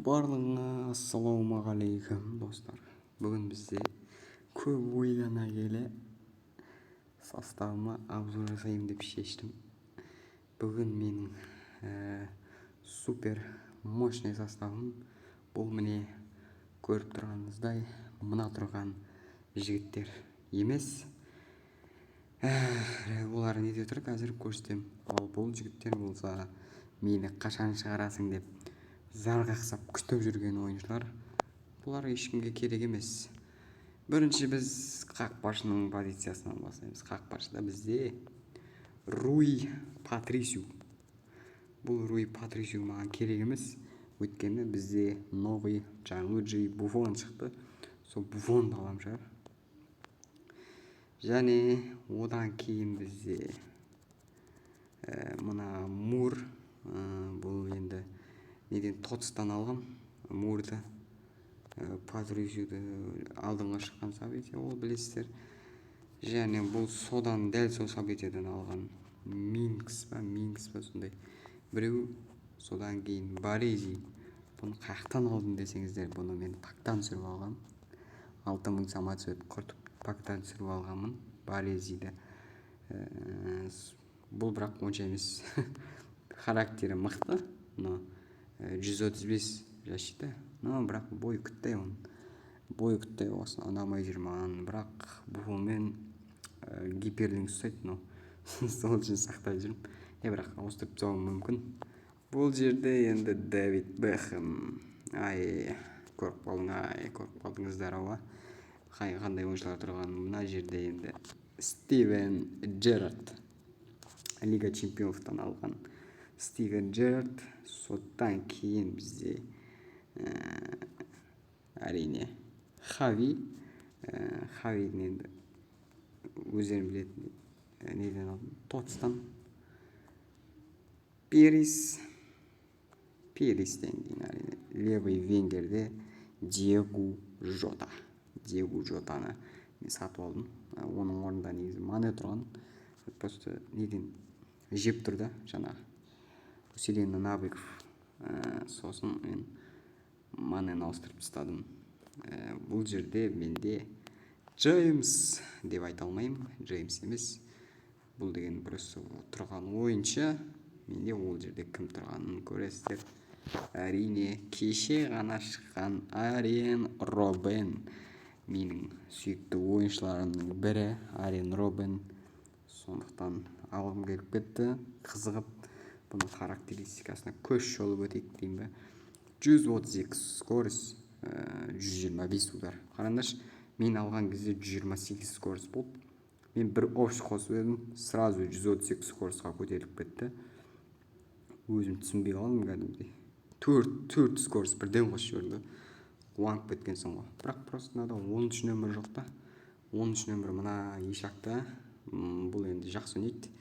Барлығыңа ассалаумағалейкум достар. Бүгін бізде көп ойлана келе составыма обзор жасайын деп шештім. Бүгін менің супер мощный составым. Бұл міне көріп тұрғаныңыздай мына тұрған жігіттер емес. Олар не деп тұр, қазір көрсетем. Ал бұл жігіттер болса мені қашан шығарасың деп зарғақсап күтіп жүрген ойыншылар. Бұлар ешкімге керек емес. Бірінші біз қақпашының позициясынан бастаймыз. Қақпашыда бізде Руи Патрисиу. Бұл Руи Патрисиу маған керек емес. Өйткені бізде новый Джанлуиджи Буффон шықты. Сол Буффонды алам шығар. Және одан кейін бізде мына Мур. Бұл енді неден Тоттстан алған Мурды. Патрисиуді алдыңға шыққан событие, ол білесіздер. Және бұл содан дәл сол событиеден алған Минкс па сондай біреу. Содан кейін Барези. Бұны қаяқтан алдым десеңіздер, бұны мен пактан сүріп алғам. 6000 самат сөйтіп құртып пактан сүріп алғанмын Барезиді. Бұл бірақ онша емес. Характері мықты, но 135 жашты. Но бірақ бой күтті он. Бой күтті осыны ұнамай жүр маған. Бірақ Буффонмен гиперлинг ұстайды, но сол үшін сақтай жүрмін. Бірақ ауыстырып тастауым мүмкін. Бұл жерде енді Дэвид Бекхэм. Көріп қалдыңыздар ау. Қандай ойыншылар тұрған. Мына жерде енді Стивен Джерард. Лига чемпионовтан алған Стивен Джерард. Содан кейін бізде әрине Хави. Хавидің енді өздерін білетін неден алдым. Тоттстан. Перестен кейін әрине левый венгерде Диего Жота. Диего Жотаны мен сатып алдым. Оның орнында негізі Мане тұрған. Просто неден жеп тұрды жаңағы Селена Набеков. Сосын мен Манені ауыстырып тастадым. Бұл жерде менде Джеймс деп айта алмаймын. Джеймс емес. Бұл деген просто тұрған ойыншы. Менде ол жерде кім тұрғанын көресіздер. Әрине кеше ғана шыққан Арен Роббен. Менің сүйікті ойыншыларымның бірі Арен Роббен. Сондықтан алғым келіп кетті. Қызығып бұның характеристикасына көз шолып өтейік деймін бе. 132 скорость, 125 удар. Қараңдаршы, мен алған кезде 128 скорость болды. Мен бір офс қосып едім, сразу 138 скоростьқа көтеріліп кетті. Өзім түсінбей қалдым кәдімгідей. 4 скорость бірден қосып жіберді. Қуанып кеткен соң ғой. Бірақ просто мынада 13 нөмір жоқ та. 13 нөмір мына ешақта. Бұл енді жақсы ойнайды.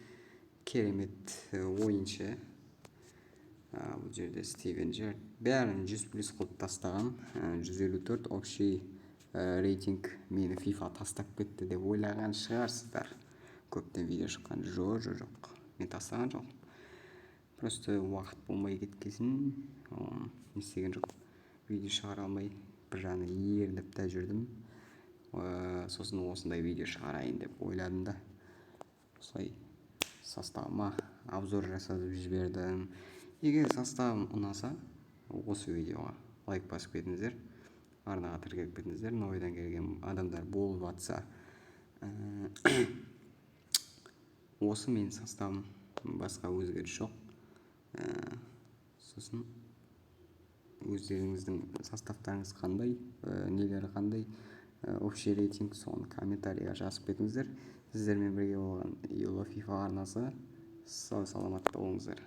Керемет ойыншы. Бұл жерде Стивен Джерард. Бәрін 100+ қылып тастаған. 154 общий рейтинг мені FIFA тастап кетті деп ойлаған шығарсыздар. Көптен видео шыққан. Жоқ. Мен тастаған жоқ. Просто уақыт болмай кеткесін. Не істеген жоқ. Видео шығара алмай бір жағынан ерініп та жүрдім. Сосын осындай видео шығарайын деп ойладым да. Осылай составыма обзор жасап жібердім. Егер составым ұнаса, осы видеоға лайк басып кетіңіздер. Арнаға тіркеліп кетіңіздер. Ойдан келген адамдар болып жатса. Осы менің составым, басқа өзгеріс жоқ. Сосын өздеріңіздің составтарыңыз қандай, нелері қандай, общий рейтинг, соны комментарийға жазып кетіңіздер. Сіздермен бірге болған FIFA арнасы. Сау саламатта болыңыздар.